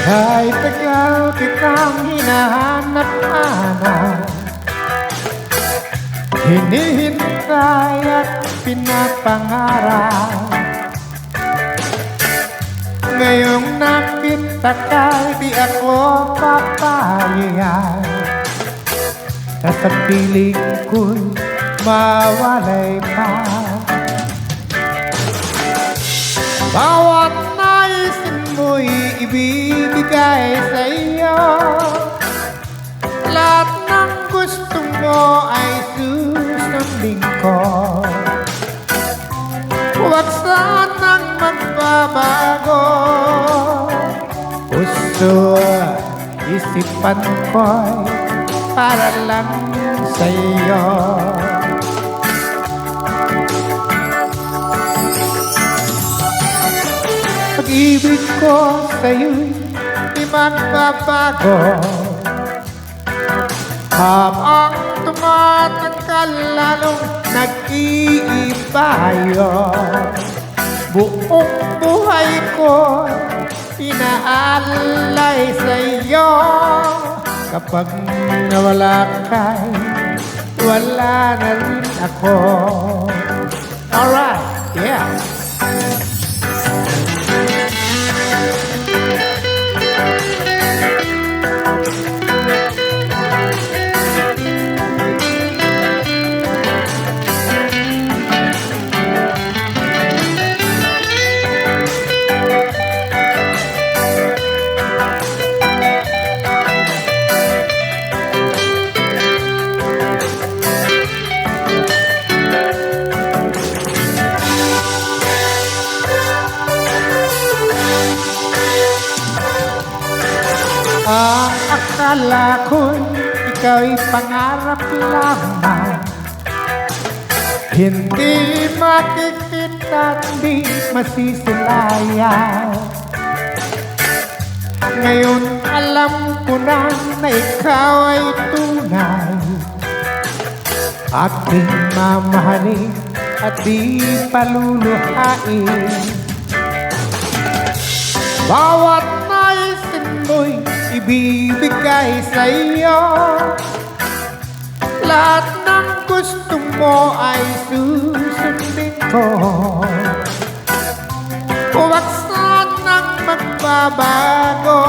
Kahit tagal kitang hinahanap-hanap, hinihintay at pinapangarap. Ngayong nakita ka, di ako papayag na sa piling ko'y mawalay pa. Bawat naisin mo'y ibibigay sa iyo, lahat ng gusto mo ay susundin ko. Huwag sanang magbabago, puso isipan ko'y para lang sa iyo. Pag-ibig ko sa'yo'y di magbabago, habang tumatagal lalong nag-iiba yun. Buong buhay ko pinaalay sa'yo, kapag nawala ka'y wala na rin ako. Alright, yeah. Ang akala ko'y ikaw'y pangarap lamang, hindi makikita, di masisilayan. Ngayon alam ko na ikaw ay tunay, aking mamahalin at di paluluhain. Bawat naisin mo'y ibibigay sa iyo, lahat ng gusto mo ay susundin ko. Huwag sanang magbabago,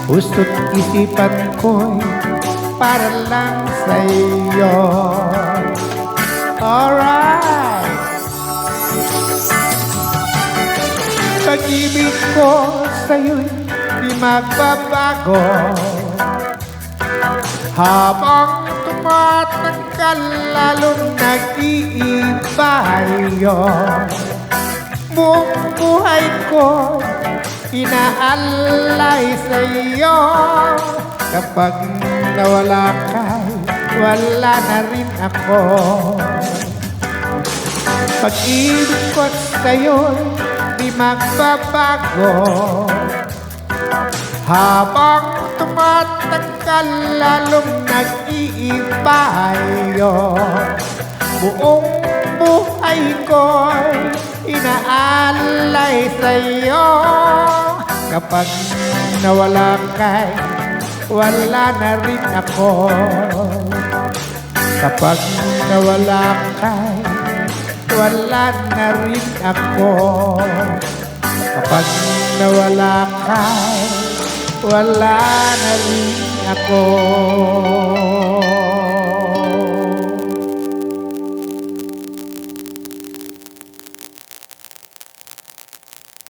puso't isipan ko'y para lang sa iyo. Alright. Pag-ibig ko sa'yo'y di magbabago, habang tumatagal lalong nag-iiba yun. Buong buhay ko inaalay sa'yo, kapag nawala ka'y wala na rin ako. Pag-ibig ko sa'yo'y di magbabago, habang tumatagal lalong nag-iiba yun. Buong buhay ko'y inaalay sa'yo, kapag nawala ka'y wala na rin ako. Kapag nawala ka'y wala na rin ako. Kapag nawala ka, wala na rin ako.